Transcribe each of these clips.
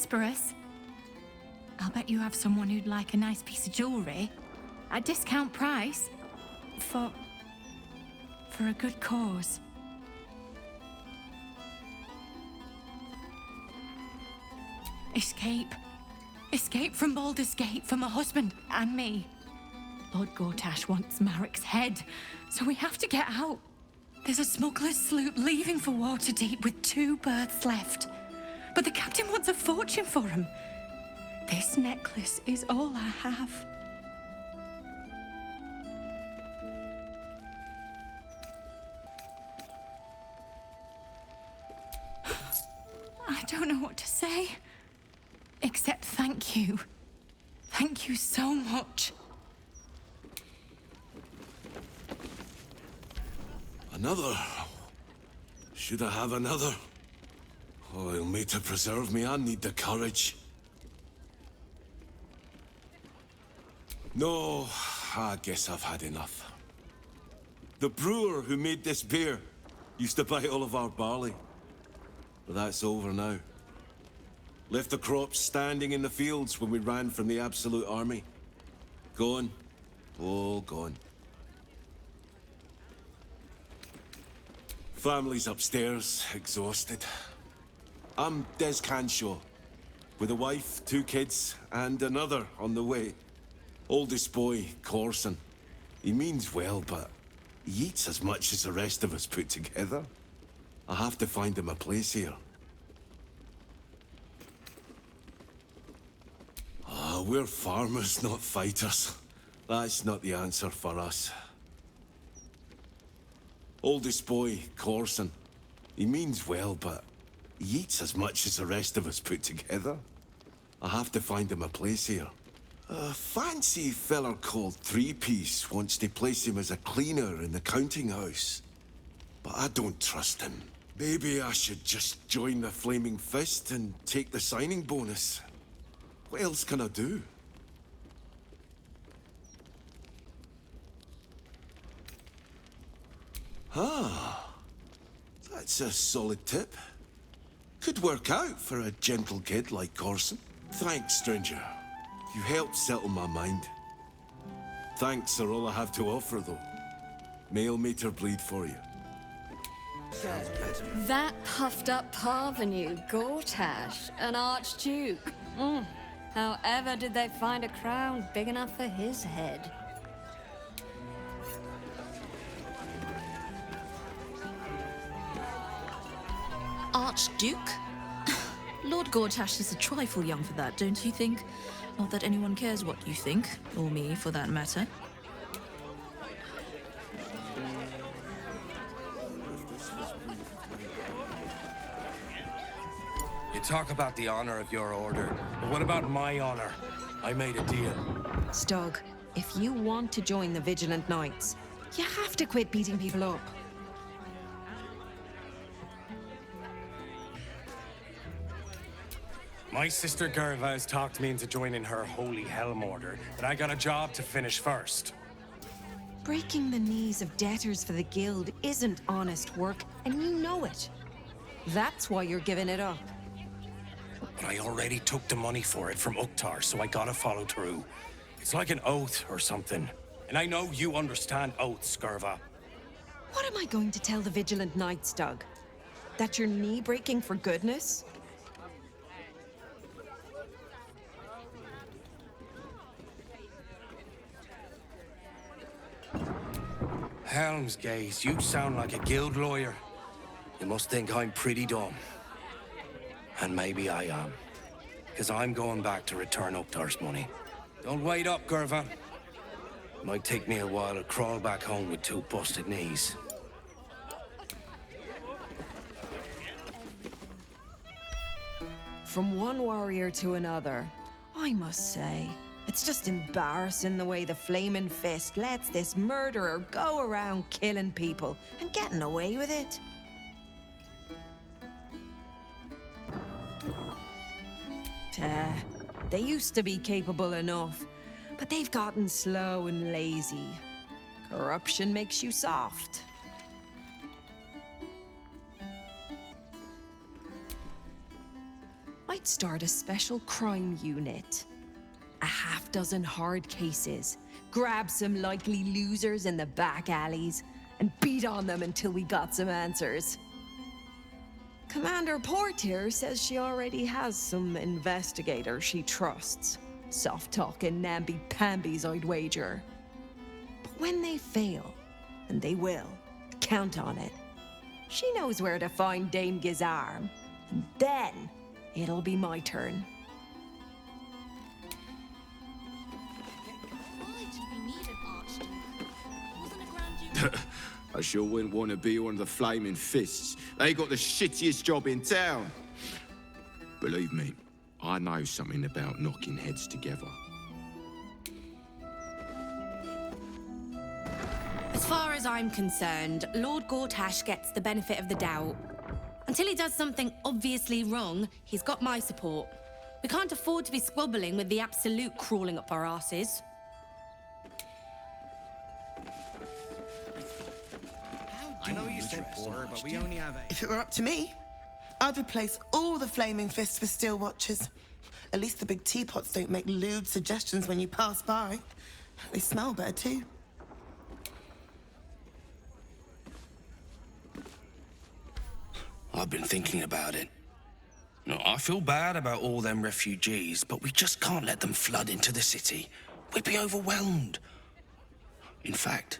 prosperous. I'll bet you have someone who'd like a nice piece of jewelry at discount price for a good cause. Escape. Escape from Baldur's Gate for my husband and me. Lord Gortash wants Marek's head, so we have to get out. There's a smuggler's sloop leaving for Waterdeep with 2 berths left. But the captain wants a fortune for him. This necklace is all I have. I don't know what to say. Except thank you. Thank you so much. Another? Should I have another? Oh, he'll need to preserve me. I need the courage. No, I guess I've had enough. The brewer who made this beer used to buy all of our barley. But that's over now. Left the crops standing in the fields when we ran from the Absolute Army. Gone. All gone. Family's upstairs, exhausted. I'm Des Canshaw, with a wife, 2 kids, and another on the way. Oldest boy, Corson. He means well, but he eats as much as the rest of us put together. I have to find him a place here. We're farmers, not fighters. That's not the answer for us. Oldest boy, Corson. He means well, but he eats as much as the rest of us put together. I have to find him a place here. A fancy feller called Three-Piece wants to place him as a cleaner in the counting house. But I don't trust him. Maybe I should just join the Flaming Fist and take the signing bonus. What else can I do? Ah, that's a solid tip. Could work out for a gentle kid like Corson. Thanks, stranger. You helped settle my mind. Thanks are all I have to offer, though. Mail meter bleed for you. That puffed up parvenu, Gortash, an archduke. However did they find a crown big enough for his head? Archduke? Lord Gortash is a trifle young for that, don't you think? Not that anyone cares what you think, or me for that matter. You talk about the honor of your order, but what about my honor? I made a deal. Stug, if you want to join the Vigilant Knights, you have to quit beating people up. My sister Gerva has talked me into joining her Holy Helm Order, but I got a job to finish first. Breaking the knees of debtors for the guild isn't honest work, and you know it. That's why you're giving it up. But I already took the money for it from Uktar, so I gotta follow through. It's like an oath or something. And I know you understand oaths, Gerva. What am I going to tell the Vigilant Knights, Doug? That you're knee-breaking for goodness? Helmsgaze, you sound like a guild lawyer. You must think I'm pretty dumb. And maybe I am. Because I'm going back to return Uktar's money. Don't wait up, Gerva. Might take me a while to crawl back home with 2 busted knees. From one warrior to another, I must say, it's just embarrassing the way the Flaming Fist lets this murderer go around killing people and getting away with it. They used to be capable enough, but they've gotten slow and lazy. Corruption makes you soft. I'd start a special crime unit. A half-dozen hard cases. Grab some likely losers in the back alleys and beat on them until we got some answers. Commander Portier says she already has some investigators she trusts. Soft-talking namby-pambies, I'd wager. But when they fail, and they will, count on it, she knows where to find Dame Gizarm. And then it'll be my turn. Why do we need an archduke? Wasn't a grand duke? I sure wouldn't want to be one of the Flaming Fists. They got the shittiest job in town. Believe me, I know something about knocking heads together. As far as I'm concerned, Lord Gortash gets the benefit of the doubt. Until he does something obviously wrong, he's got my support. We can't afford to be squabbling with the Absolute crawling up our asses. I know you said porter, but we only have If it were up to me, I'd replace all the Flaming Fists with Steel Watchers. At least the big teapots don't make lewd suggestions when you pass by. They smell better too. I've been thinking about it. No, I feel bad about all them refugees, but we just can't let them flood into the city. We'd be overwhelmed. In fact,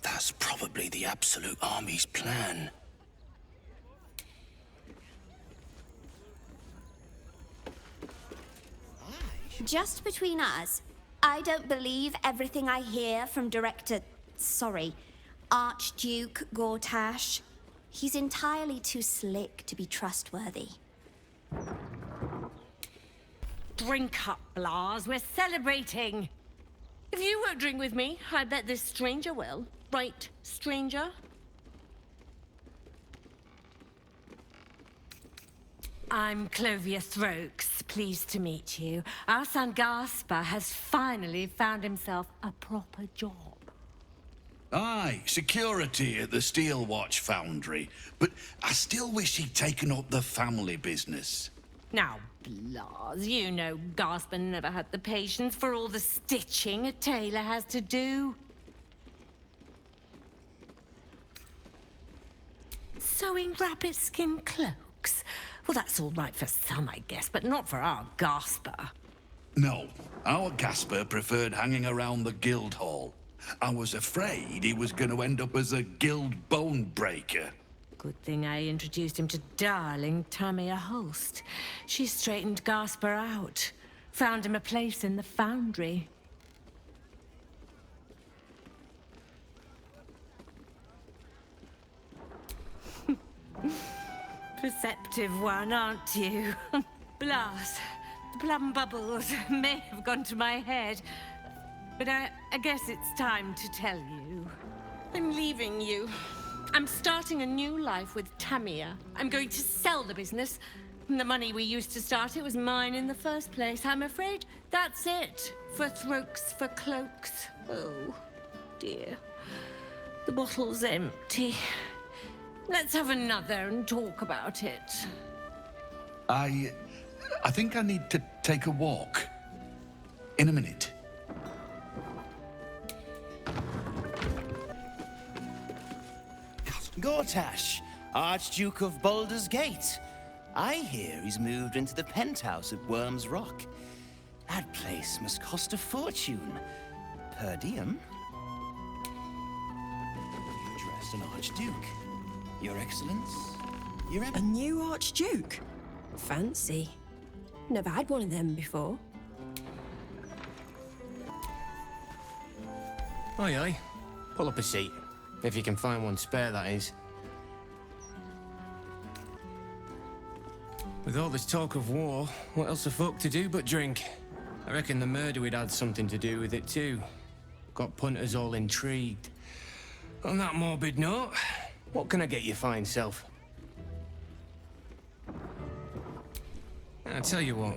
that's probably the Absolute Army's plan. Just between us, I don't believe everything I hear from Archduke Gortash. He's entirely too slick to be trustworthy. Drink up, Blas. We're celebrating. If you won't drink with me, I bet this stranger will. Right, stranger? I'm Clovia Throaks. Pleased to meet you. Our son Gaspar has finally found himself a proper job. Aye, security at the Steel Watch Foundry. But I still wish he'd taken up the family business. Now, Blas, you know Gaspar never had the patience for all the stitching a tailor has to do. Sewing rabbit-skin cloaks? Well, that's all right for some, I guess, but not for our Gaspar. No, our Gaspar preferred hanging around the guild hall. I was afraid he was going to end up as a guild bone breaker. Good thing I introduced him to darling Tamia Holst. She straightened Gaspar out, found him a place in the foundry. Perceptive one, aren't you? Blas, the plum bubbles may have gone to my head, but I guess it's time to tell you. I'm leaving you. I'm starting a new life with Tamia. I'm going to sell the business. The money we used to start it was mine in the first place. I'm afraid that's it for Throaks for Cloaks. Oh, dear. The bottle's empty. Let's have another and talk about it. I think I need to take a walk. In a minute. Gortash, Archduke of Baldur's Gate. I hear he's moved into the penthouse at Worm's Rock. That place must cost a fortune. Per diem. You dress an Archduke. Your Excellence, A new Archduke? Fancy. Never had one of them before. Aye, aye. Pull up a seat. If you can find one spare, that is. With all this talk of war, what else are folk to do but drink? I reckon the murder would had something to do with it too. Got punters all intrigued. On that morbid note, what can I get you fine self? I'll tell you what.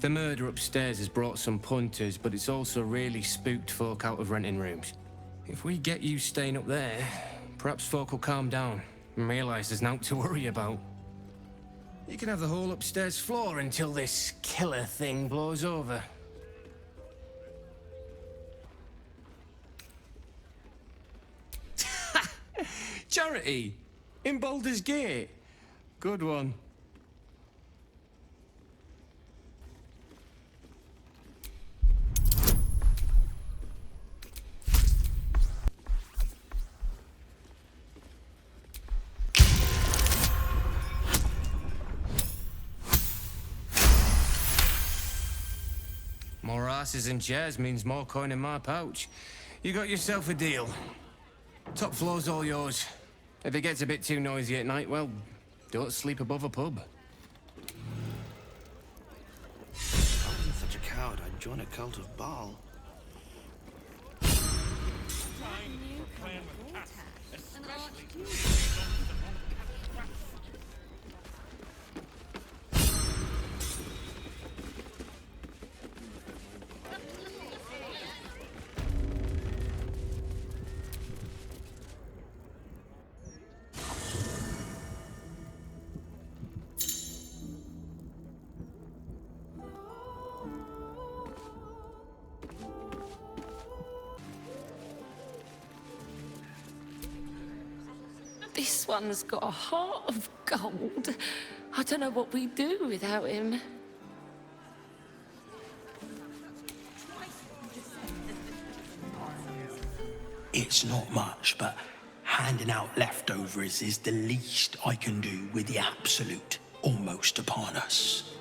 The murder upstairs has brought some punters, but it's also really spooked folk out of renting rooms. If we get you staying up there, perhaps folk will calm down and realise there's naught to worry about. You can have the whole upstairs floor until this killer thing blows over. Charity! In Baldur's Gate! Good one. More asses and chairs means more coin in my pouch. You got yourself a deal. Top floor's all yours. If it gets a bit too noisy at night, well, don't sleep above a pub. If I wasn't such a coward, I'd join a cult of Baal. This one's got a heart of gold. I don't know what we'd do without him. It's not much, but handing out leftovers is the least I can do with the absolute almost upon us.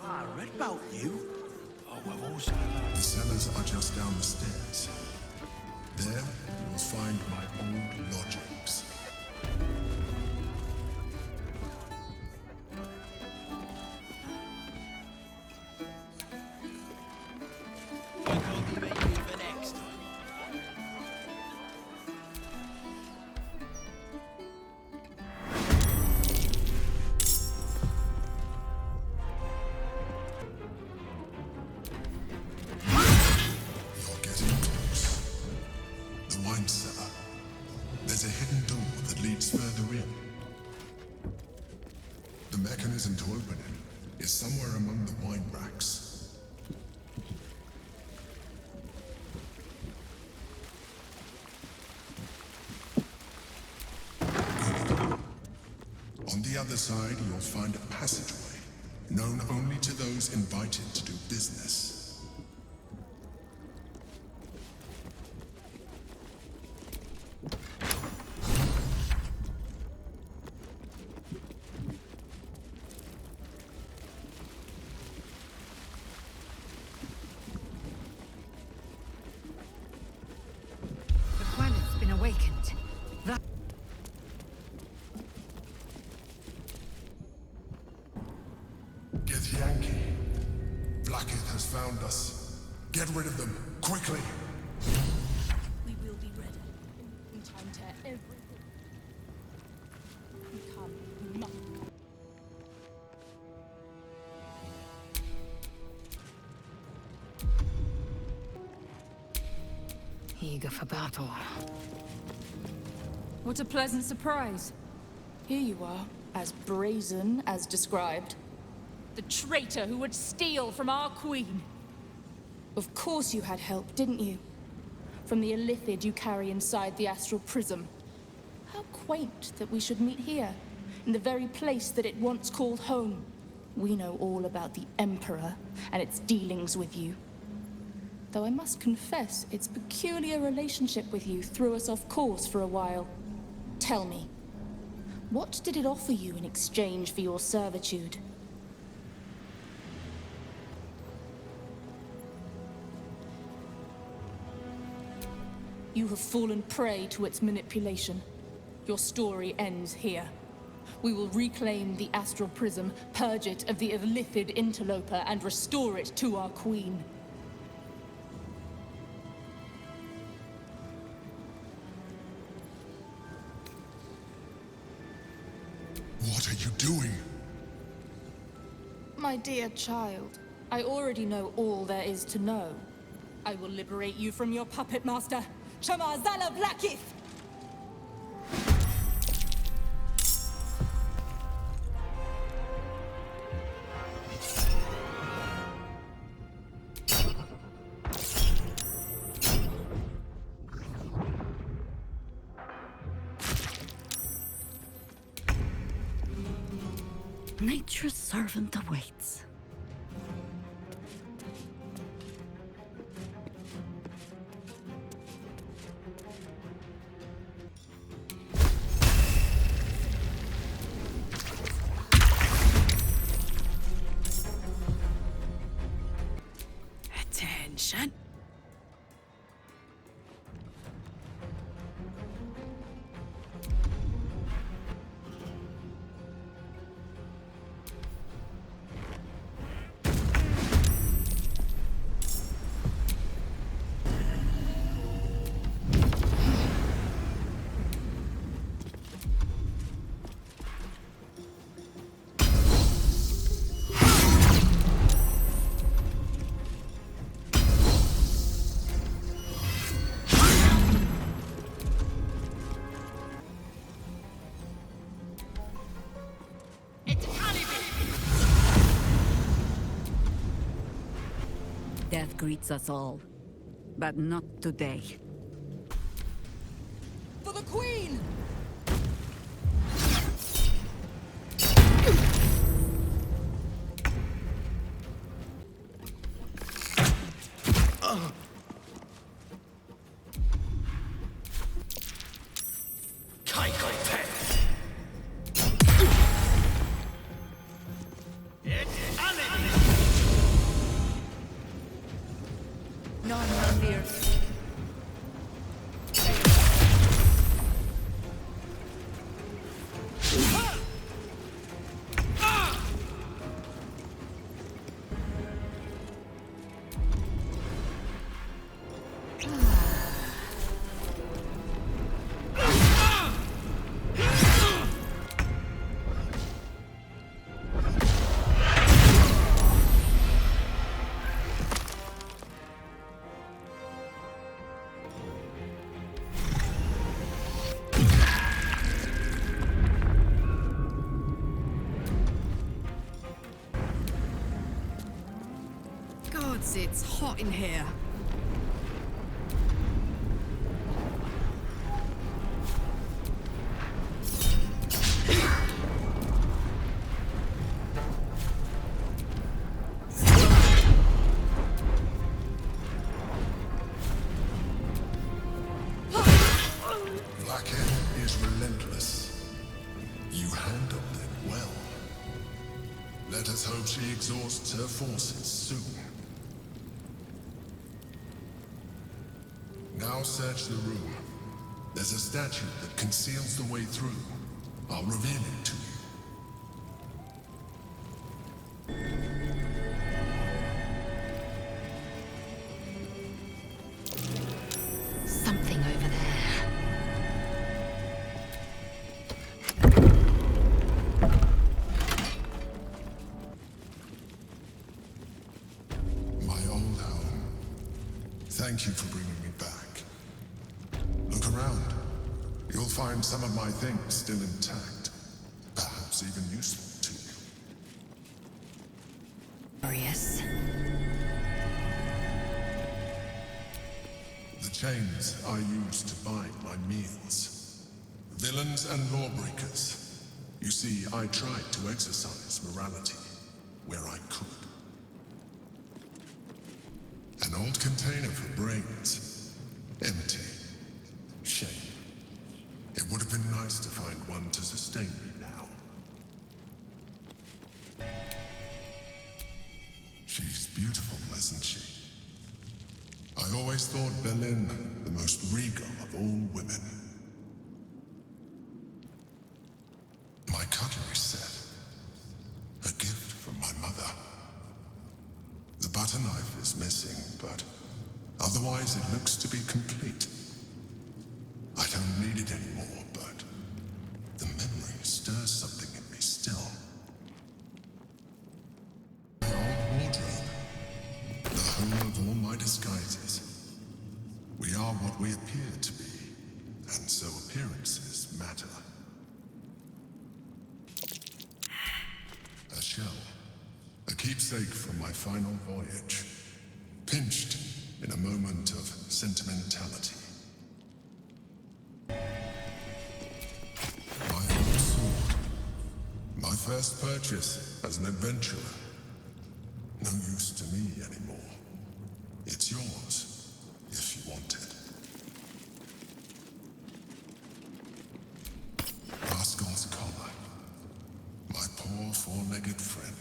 I read about you. Oh, I've also The cellars are just down the stairs. There, you will find my old lodgings. There's a hidden door that leads further in. The mechanism to open it is somewhere among the wine racks. On the other side, you'll find a passageway, known only to those invited to do business. Awakened. Get Yankee. Blacketh has found us. Get rid of them, quickly! We will be ready. In time to everything. Come, you must. Eager for battle. What a pleasant surprise. Here you are, as brazen as described. The traitor who would steal from our queen. Of course you had help, didn't you? From the illithid you carry inside the astral prism. How quaint that we should meet here, in the very place that it once called home. We know all about the Emperor and its dealings with you. Though I must confess, its peculiar relationship with you threw us off course for a while. Tell me, what did it offer you in exchange for your servitude? You have fallen prey to its manipulation. Your story ends here. We will reclaim the astral prism, purge it of the illithid interloper, and restore it to our queen. What are you doing? My dear child, I already know all there is to know. I will liberate you from your puppet master, Shamazala Blackith! Nature's servant awaits. Attention. Death greets us all, but not today. For the Queen! None fears. Gods, it's hot in here. Blackhead is relentless. You handled it well. Let us hope she exhausts her forces soon. Now search the room. There's a statue that conceals the way through. I'll reveal it to you. Something over there. My old home. Thank you for bringing me back. Look around. You'll find some of my things still intact. Perhaps even useful to you. Glorious. The chains I use to buy my meals. Villains and lawbreakers. You see, I tried to exercise morality where I could. An old container for brains. Empty. Shame. It would have been nice to find one to sustain me now. She's beautiful, isn't she? I always thought Berlin the most regal of all women. My cutlery set. A gift from my mother. The butter knife is missing, but otherwise it looks to be complete. I don't need it anymore, but the memory stirs something in me still. My old wardrobe. The home of all my disguises. We are what we appear to be, and so appearances matter. A shell. A keepsake from my final voyage. Pinched in a moment of sentimentality. My old sword. My first purchase as an adventurer. No use to me anymore. It's yours, if you want it. Rascal's collar. My poor four-legged friend.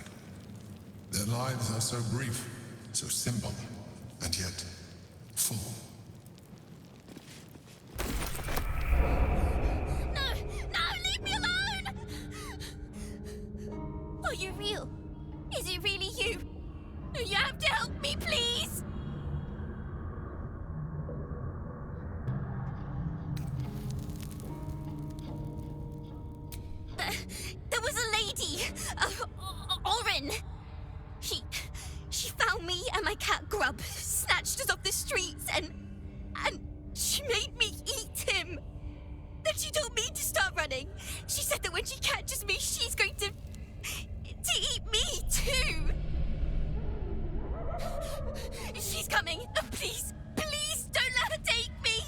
Their lives are so brief, so simple, and yet full. No, leave me alone! Are you real? Is it really you? You have to help me, please! There was a lady, Orin. She found me and my cat Grub, snatched us off the streets, and she made me eat him. Then she told me to start running. She said that when she catches me, she's going to eat me too. She's coming. Please, please don't let her take me.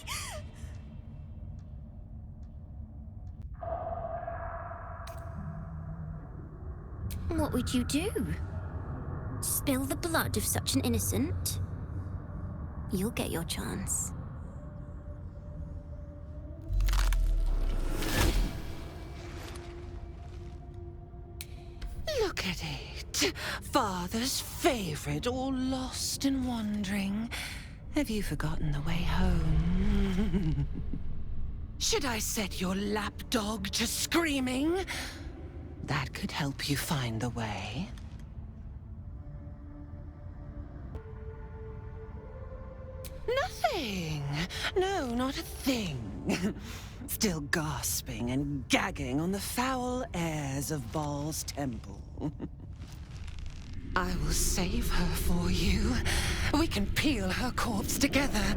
What would you do? Spill the blood of such an innocent? You'll get your chance. Look at it. Father's favorite, all lost and wandering. Have you forgotten the way home? Should I set your lapdog to screaming? That could help you find the way. Nothing. No, not a thing. Still gasping and gagging on the foul airs of Baal's temple. I will save her for you. We can peel her corpse together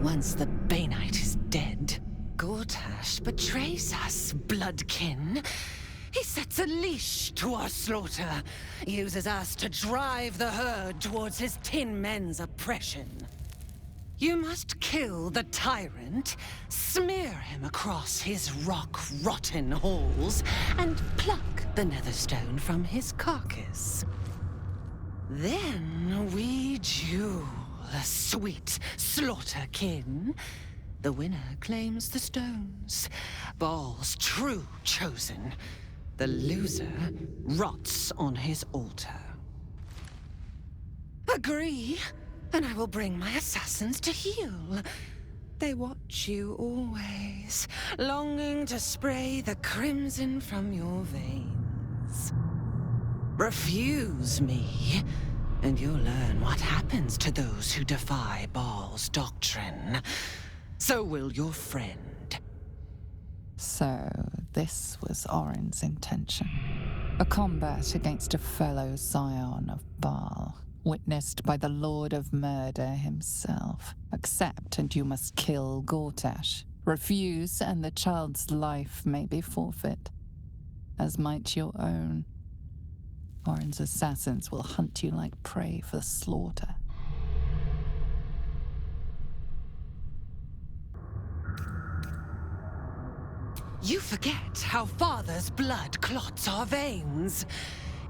once the Banite is dead. Gortash betrays us, bloodkin. He sets a leash to our slaughter, uses us to drive the herd towards his tin men's oppression. You must kill the tyrant, smear him across his rock-rotten halls, and pluck the netherstone from his carcass. Then we duel, sweet slaughterkin. The winner claims the stones, Baal's true chosen. The loser rots on his altar. Agree, and I will bring my assassins to heal. They watch you always, longing to spray the crimson from your veins. Refuse me, and you'll learn what happens to those who defy Baal's doctrine. So will your friend. So, this was Orin's intention. A combat against a fellow scion of Baal, witnessed by the Lord of Murder himself. Accept and you must kill Gortash. Refuse and the child's life may be forfeit, as might your own. Orin's assassins will hunt you like prey for slaughter. You forget how Father's blood clots our veins.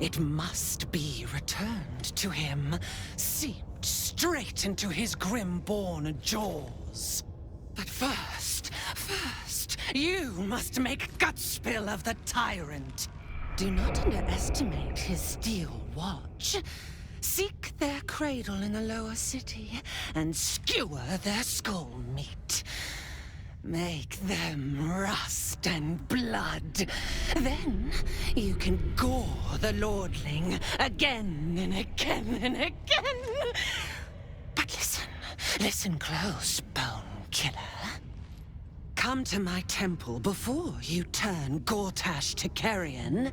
It must be returned to him, seeped straight into his grim-born jaws. But first, you must make gutspill of the tyrant. Do not underestimate his steel watch. Seek their cradle in the lower city and skewer their skull meat. Make them rust and blood. Then you can gore the lordling again and again and again. But listen close, Bone Killer. Come to my temple before you turn Gortash to carrion,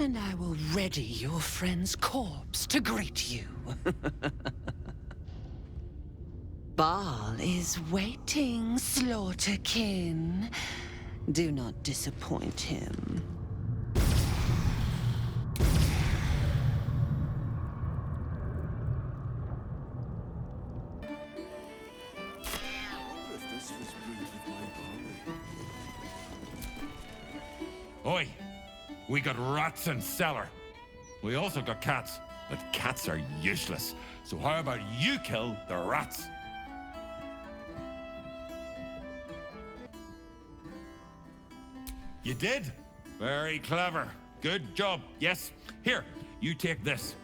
and I will ready your friend's corpse to greet you. Baal is waiting, slaughterkin. Do not disappoint him. Oi! We got rats in cellar. We also got cats, but cats are useless. So how about you kill the rats? You did? Very clever. Good job. Yes. Here, you take this.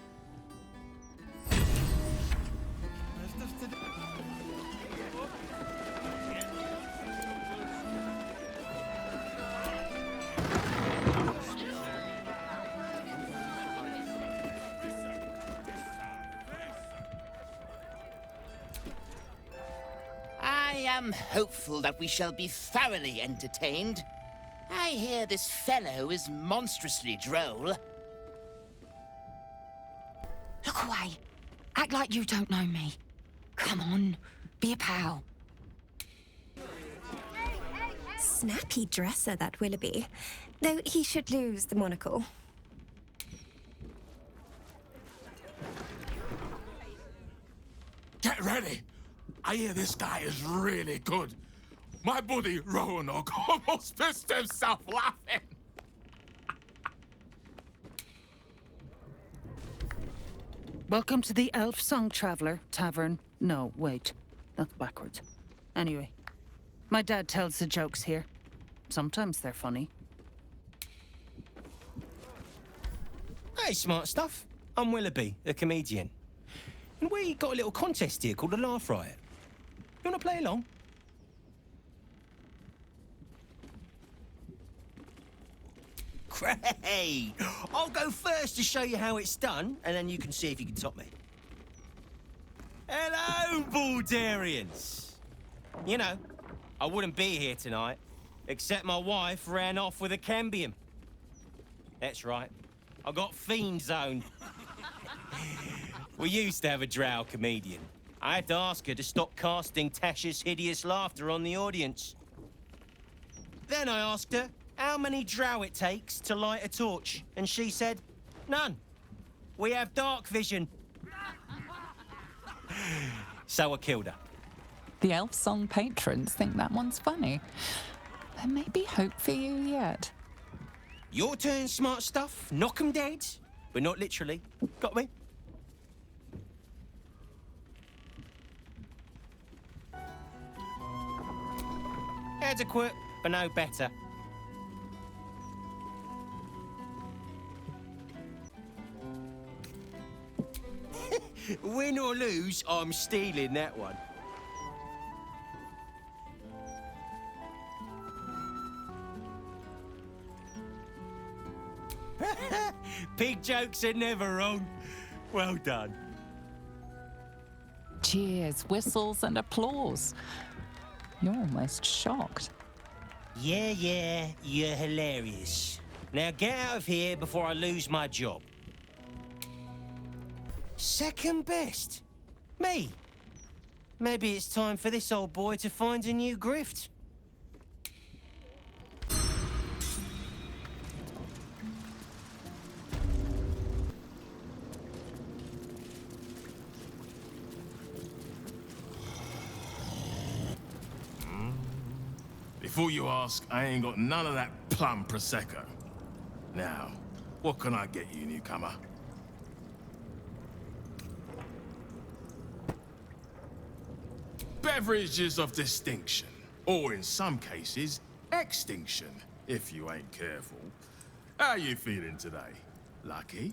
I am hopeful that we shall be thoroughly entertained. I hear this fellow is monstrously droll. Look away. Act like you don't know me. Come on, be a pal. Snappy dresser, that Willoughby. Though he should lose the monocle. Get ready. I hear this guy is really good. My buddy Roanoke almost pissed himself laughing. Welcome to the Elf Song Traveler Tavern. No, wait. That's backwards. Anyway, my dad tells the jokes here. Sometimes they're funny. Hey, smart stuff. I'm Willoughby, the comedian. And we got a little contest here called the Laugh Riot. You want to play along? Great! I'll go first to show you how it's done, and then you can see if you can top me. Hello, Baldurians! You know, I wouldn't be here tonight, except my wife ran off with a cambium. That's right. I got fiend zoned. We used to have a drow comedian. I had to ask her to stop casting Tasha's hideous laughter on the audience. Then I asked her how many drow it takes to light a torch, and she said, none. We have dark vision. So I killed her. The Elf Song patrons think that one's funny. There may be hope for you yet. Your turn, smart stuff. Knock 'em dead. But not literally. Got me? Adequate, but no better. Win or lose, I'm stealing that one. Pig jokes are never wrong. Well done. Cheers, whistles, and applause. You're almost shocked. Yeah, you're hilarious. Now get out of here before I lose my job. Second best? Me? Maybe it's time for this old boy to find a new grift. Before you ask, I ain't got none of that plum Prosecco. Now, what can I get you, newcomer? Beverages of distinction, or in some cases, extinction, if you ain't careful. How you feeling today? Lucky?